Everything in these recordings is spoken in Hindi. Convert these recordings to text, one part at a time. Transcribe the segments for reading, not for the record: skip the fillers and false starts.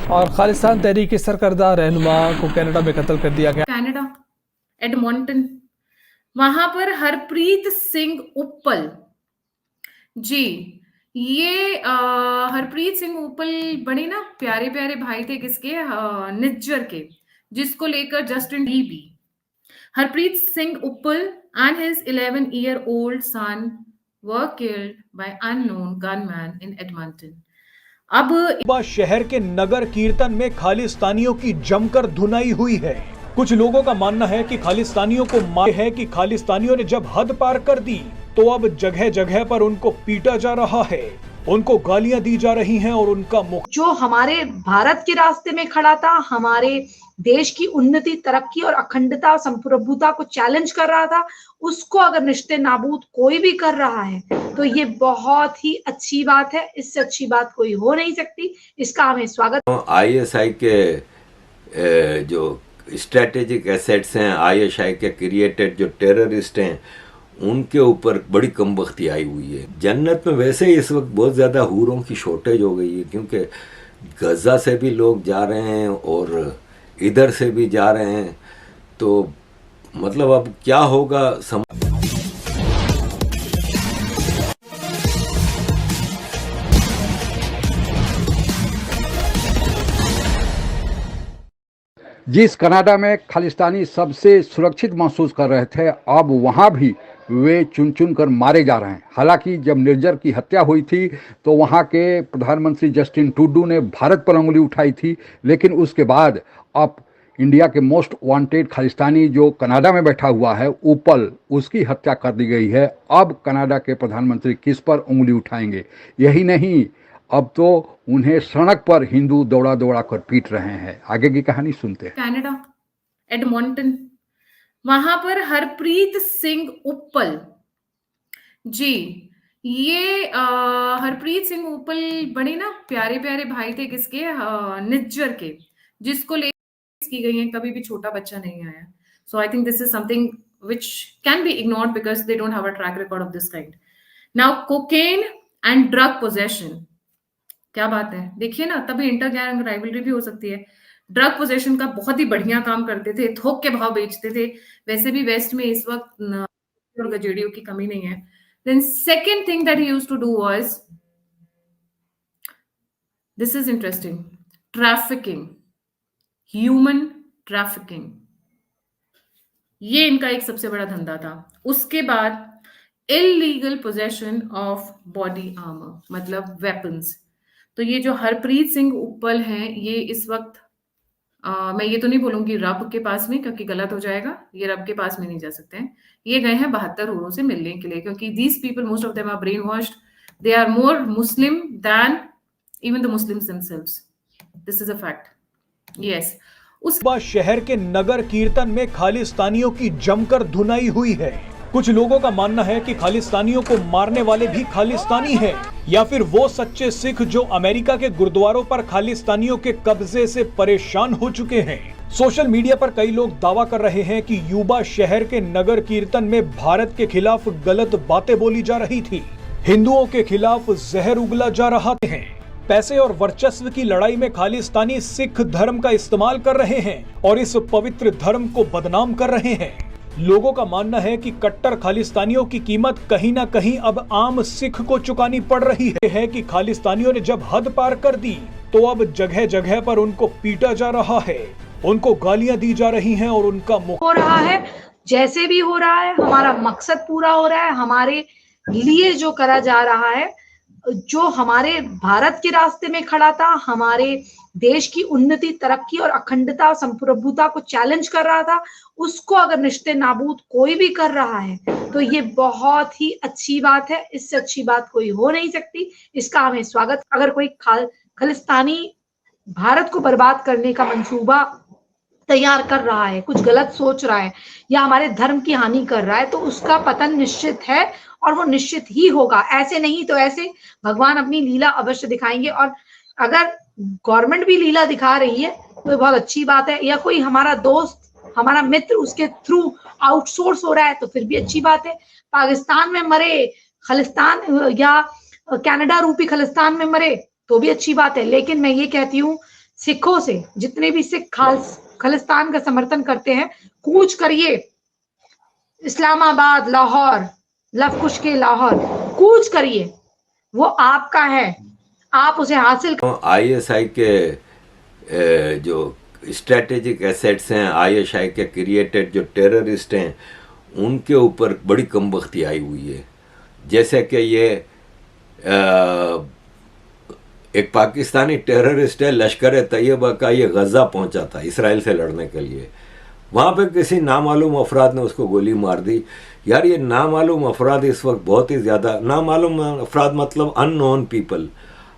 और खालिस्तान तहरीक के सरकर्दा रहनुमा को कनाडा में कत्ल कर दिया गया। कनाडा, एडमंटन, वहां पर हरप्रीत सिंह उप्पल जी, ये हरप्रीत सिंह उप्पल बड़े ना प्यारे प्यारे भाई थे किसके, निज्जर के, जिसको लेकर जस्टिन बीबी। Harpreet Singh Uppal and his 11-year-old son were killed by unknown gunman in Edmonton. अब शहर के नगर कीर्तन में खालिस्तानियों की जमकर धुनाई हुई है। कुछ लोगों का मानना है कि खालिस्तानियों ने जब हद पार कर दी तो अब जगह जगह पर उनको पीटा जा रहा है, उनको गालियां दी जा रही हैं और उनका मुख जो हमारे भारत के रास्ते में खड़ा था, हमारे देश की उन्नति, तरक्की और अखंडता, संप्रभुता को चैलेंज कर रहा था, उसको अगर निश्चित नाबूद कोई भी कर रहा है तो ये बहुत ही अच्छी बात है। इससे अच्छी बात कोई हो नहीं सकती। इसका हमें स्वागत। आईएसआई के जो स्ट्रेटेजिक एसेट्स हैं, आईएसआई के क्रिएटेड जो टेररिस्ट हैं, उनके ऊपर बड़ी कमबख्ती आई हुई है। जन्नत में वैसे ही इस वक्त बहुत ज़्यादा हूरों की शॉर्टेज हो गई है, क्योंकि गज़ा से भी लोग जा रहे हैं और इधर से भी जा रहे हैं, तो मतलब अब क्या होगा जिस कनाडा में खालिस्तानी सबसे सुरक्षित महसूस कर रहे थे, अब वहाँ भी वे चुन चुन कर मारे जा रहे हैं। हालांकि जब निर्जर की हत्या हुई थी तो वहाँ के प्रधानमंत्री जस्टिन ट्रूडो ने भारत पर उंगली उठाई थी, लेकिन उसके बाद अब इंडिया के मोस्ट वांटेड खालिस्तानी जो कनाडा में बैठा हुआ है उप्पल, उसकी हत्या कर दी गई है। अब कनाडा के प्रधानमंत्री किस पर उंगली उठाएंगे? यही नहीं, अब तो उन्हें सड़क पर हिंदू दौड़ा दौड़ा कर पीट रहे हैं। आगे की कहानी सुनते हैं। कनाडा, एडमंटन, वहां पर हरप्रीत सिंह उप्पल जी, ये हरप्रीत सिंह उप्पल बड़े ना प्यारे प्यारे भाई थे किसके, निज्जर के, जिसको ले की गई है, कभी भी छोटा बच्चा नहीं आया। So I think this is something which can be ignored because they don't have a track record of this kind. Now cocaine and drug possession, क्या बात है, देखिए ना, तभी इंटर गैंग राइवलरी भी हो सकती है। ड्रग पोजेशन का बहुत ही बढ़िया काम करते थे, थोक के भाव बेचते थे। वैसे भी वेस्ट में इस वक्त और गजेड़ियों की कमी नहीं है। Then second thing that he used to do was, this is interesting, trafficking, human trafficking, ये इनका एक सबसे बड़ा धंधा था। उसके बाद illegal possession of body armour, मतलब वेपन्स। तो ये जो हरप्रीत सिंह उप्पल हैं, ये इस वक्त मैं ये तो नहीं बोलूंगी रब के पास में, क्योंकि गलत हो जाएगा, ये रब के पास में नहीं जा सकते हैं। ये गए हैं 72 हूरों से मिलने के लिए, क्योंकि these people, most of them are brain washed, they are more Muslim than even the Muslims themselves. This is a fact. Yes, उस शहर के नगर कीर्तन में खालिस्तानियों की जमकर धुनाई हुई है। कुछ लोगों का मानना है कि खालिस्तानियों को मारने वाले भी खालिस्तानी हैं, या फिर वो सच्चे सिख जो अमेरिका के गुरुद्वारों पर खालिस्तानियों के कब्जे से परेशान हो चुके हैं। सोशल मीडिया पर कई लोग दावा कर रहे हैं कि युवा शहर के नगर कीर्तन में भारत के खिलाफ गलत बातें बोली जा रही थी, हिंदुओं के खिलाफ जहर उगला जा रहा है। पैसे और वर्चस्व की लड़ाई में खालिस्तानी सिख धर्म का इस्तेमाल कर रहे हैं और इस पवित्र धर्म को बदनाम कर रहे हैं। लोगों का मानना है कि कट्टर खालिस्तानियों की कीमत कहीं ना कहीं अब आम सिख को चुकानी पड़ रही है कि खालिस्तानियों ने जब हद पार कर दी तो अब जगह जगह पर उनको पीटा जा रहा है, उनको गालियां दी जा रही हैं और उनका मुख हो रहा है। जैसे भी हो रहा है, हमारा मकसद पूरा हो रहा है। हमारे लिए जो करा जा रहा है, जो हमारे भारत के रास्ते में खड़ा था, हमारे देश की उन्नति, तरक्की और अखंडता, संप्रभुता को चैलेंज कर रहा था, उसको अगर निश्चित नाबूद कोई भी कर रहा है तो ये बहुत ही अच्छी बात है। इससे अच्छी बात कोई हो नहीं सकती। इसका हमें स्वागत। अगर कोई खालिस्तानी भारत को बर्बाद करने का मंसूबा तैयार कर रहा है, कुछ गलत सोच रहा है या हमारे धर्म की हानि कर रहा है, तो उसका पतन निश्चित है और वो निश्चित ही होगा। ऐसे नहीं तो ऐसे भगवान अपनी लीला अवश्य दिखाएंगे। और अगर गवर्नमेंट भी लीला दिखा रही है तो बहुत अच्छी बात है, या कोई हमारा दोस्त, हमारा मित्र उसके थ्रू आउटसोर्स हो रहा है तो फिर भी अच्छी बात है। पाकिस्तान में मरे खालिस्तान या कनाडा रूपी खालिस्तान में मरे तो भी अच्छी बात है। लेकिन मैं ये कहती हूँ, सिखों से, जितने भी सिख खालिस्तान का समर्थन करते हैं, कूच करिए इस्लामाबाद, लाहौर, लवकुश के लाहौर, कूच करिए, वो आपका है, आप उसे हासिल। आईएसआई के जो स्ट्रेटेजिक एसेट्स हैं, आईएसआई के क्रिएटेड जो टेररिस्ट हैं, उनके ऊपर बड़ी कमबख्ती आई हुई है। जैसे कि ये एक पाकिस्तानी टेररिस्ट है, लश्कर तैयबा का, ये गजा पहुंचा था इसराइल से लड़ने के लिए। वहाँ पे किसी नामालूम अफराद ने उसको गोली मार दी। यार ये नामालूम अफराद इस वक्त बहुत ही ज़्यादा, नामालूम अफराद मतलब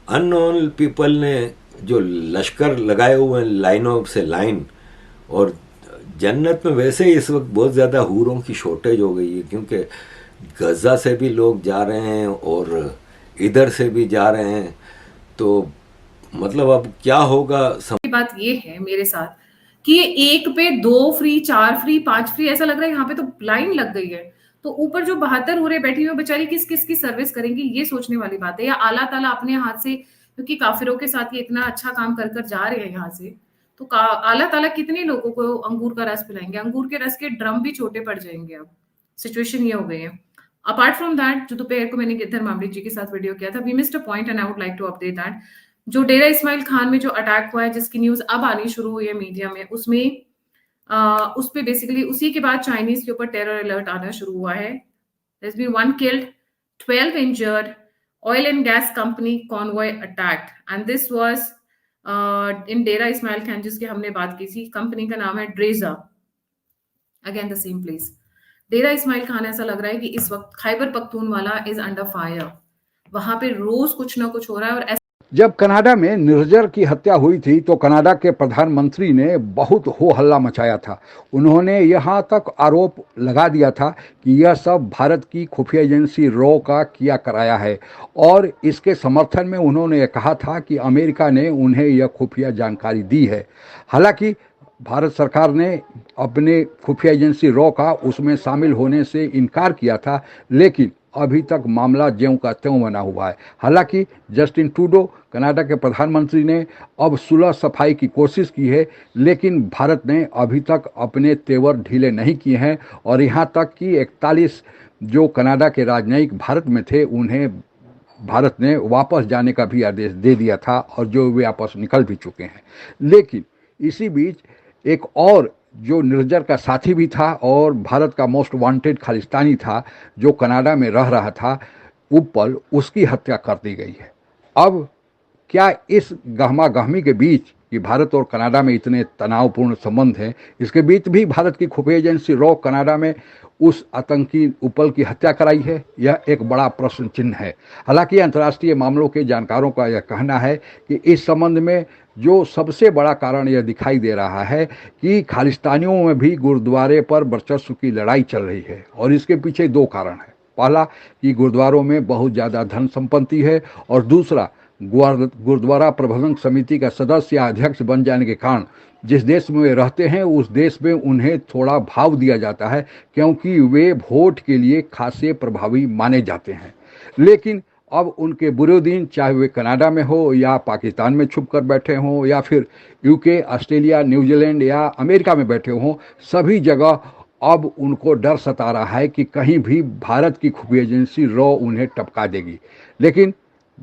अननोन पीपल ने जो लश्कर लगाए हुए हैं लाइनों से लाइन, और जन्नत में वैसे ही इस वक्त बहुत ज़्यादा हूरों की शॉर्टेज हो गई है, क्योंकि गजा से भी लोग जा रहे हैं और इधर से भी जा रहे हैं। तो मतलब अब क्या होगा। बात ये है मेरे साथ कि ये 1 पे 2 फ्री, 4 फ्री, 5 फ्री, ऐसा लग रहा है यहाँ पे तो लाइन लग गई है। तो ऊपर जो 72 हूरें बैठी हुई बेचारी किस किस की सर्विस करेंगी, ये सोचने वाली बात है। या अल्लाह ताला अपने हाथ से, क्योंकि काफिरों के साथ ये इतना अच्छा काम कर कर जा रहे हैं यहाँ से, तो अल्लाह ताला कितने लोगों को अंगूर का रस पिलाएंगे। अंगूर के रस के ड्रम भी छोटे पड़ जाएंगे। अब सिचुएशन ये हो गई है। अपार्ट फ्रॉम दैट, जो दोपहर को मैंने गिरधर मामले जी के साथ वीडियो किया था, we missed a point and I would like to update that. जो डेरा इस्माइल खान में जो अटैक हुआ है, जिसकी न्यूज अब आनी शुरू हुई है मीडिया में, उसमें उस पे बेसिकली उसी के बाद चाइनीज के ऊपर टेरर अलर्ट आना शुरू हुआ है। There's been 1 killed, 12 injured, oil and gas company convoy attacked, and this was in Dera Ismail Khan, जिसकी हमने बात की थी। कंपनी का नाम है ड्रेजा, अगेन द सेम प्लेस। डेरा इस्माइल खान, ऐसा लग रहा है कि इस वक्त Khyber Pakhtunkhwa is under fire. वहां पे रोज कुछ ना कुछ हो रहा है। और जब कनाडा में निर्जर की हत्या हुई थी तो कनाडा के प्रधानमंत्री ने बहुत हो हल्ला मचाया था। उन्होंने यहाँ तक आरोप लगा दिया था कि यह सब भारत की खुफिया एजेंसी रॉ का किया कराया है, और इसके समर्थन में उन्होंने कहा था कि अमेरिका ने उन्हें यह खुफिया जानकारी दी है। हालांकि भारत सरकार ने अपने खुफिया एजेंसी रॉ का उसमें शामिल होने से इनकार किया था, लेकिन अभी तक मामला ज्यों का त्यों बना हुआ है। हालांकि जस्टिन ट्रूडो, कनाडा के प्रधानमंत्री, ने अब सुलह सफाई की कोशिश की है, लेकिन भारत ने अभी तक अपने तेवर ढीले नहीं किए हैं, और यहाँ तक कि 41 जो कनाडा के राजनयिक भारत में थे, उन्हें भारत ने वापस जाने का भी आदेश दे दिया था, और जो वे वापस निकल भी चुके हैं। लेकिन इसी बीच एक और जो निर्जर का साथी भी था और भारत का मोस्ट वांटेड खालिस्तानी था, जो कनाडा में रह रहा था, उप्पल, उसकी हत्या कर दी गई है। अब क्या इस गहमा गहमी के बीच कि भारत और कनाडा में इतने तनावपूर्ण संबंध हैं, इसके बीच भी भारत की खुफिया एजेंसी रॉ कनाडा में उस आतंकी उप्पल की हत्या कराई है? यह एक बड़ा प्रश्न चिन्ह है। हालांकि अंतर्राष्ट्रीय मामलों के जानकारों का यह कहना है कि इस संबंध में जो सबसे बड़ा कारण यह दिखाई दे रहा है कि खालिस्तानियों में भी गुरुद्वारे पर वर्चस्व की लड़ाई चल रही है, और इसके पीछे 2 कारण है। पहला कि गुरुद्वारों में बहुत ज़्यादा धन संपत्ति है, और दूसरा गुरुद्वारा प्रबंधन समिति का सदस्य या अध्यक्ष बन जाने के कारण जिस देश में वे रहते हैं उस देश में उन्हें थोड़ा भाव दिया जाता है, क्योंकि वे वोट के लिए खासे प्रभावी माने जाते हैं। लेकिन अब उनके बुरे दिन, चाहे वे कनाडा में हो या पाकिस्तान में छुप कर बैठे हों या फिर यूके, ऑस्ट्रेलिया, न्यूजीलैंड या अमेरिका में बैठे हों, सभी जगह अब उनको डर सता रहा है कि कहीं भी भारत की खुफिया एजेंसी रॉ उन्हें टपका देगी। लेकिन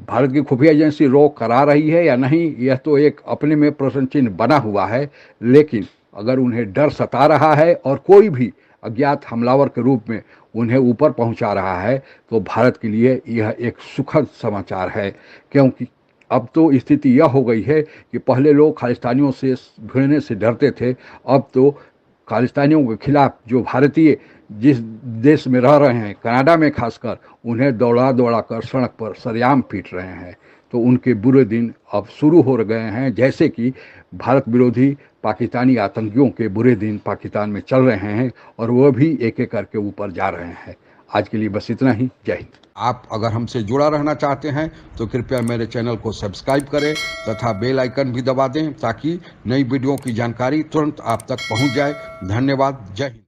भारत की खुफिया एजेंसी रॉ करा रही है या नहीं, यह तो एक अपने में प्रश्न चिन्ह बना हुआ है। लेकिन अगर उन्हें डर सता रहा है और कोई भी अज्ञात हमलावर के रूप में उन्हें ऊपर पहुंचा रहा है, तो भारत के लिए यह एक सुखद समाचार है, क्योंकि अब तो स्थिति यह हो गई है कि पहले लोग खालिस्तानियों से भिड़ने से डरते थे, अब तो खालिस्तानियों के खिलाफ जो भारतीय जिस देश में रह रहे हैं, कनाडा में खासकर, उन्हें दौड़ा दौड़ा कर सड़क पर सरेआम पीट रहे हैं। तो उनके बुरे दिन अब शुरू हो गए हैं, जैसे कि भारत विरोधी पाकिस्तानी आतंकियों के बुरे दिन पाकिस्तान में चल रहे हैं, और वह भी एक एक करके ऊपर जा रहे हैं। आज के लिए बस इतना ही। जय हिंद। आप अगर हमसे जुड़ा रहना चाहते हैं तो कृपया मेरे चैनल को सब्सक्राइब करें तथा बेल आइकन भी दबा दें, ताकि नई वीडियो की जानकारी तुरंत आप तक पहुंच जाए। धन्यवाद। जय हिंद।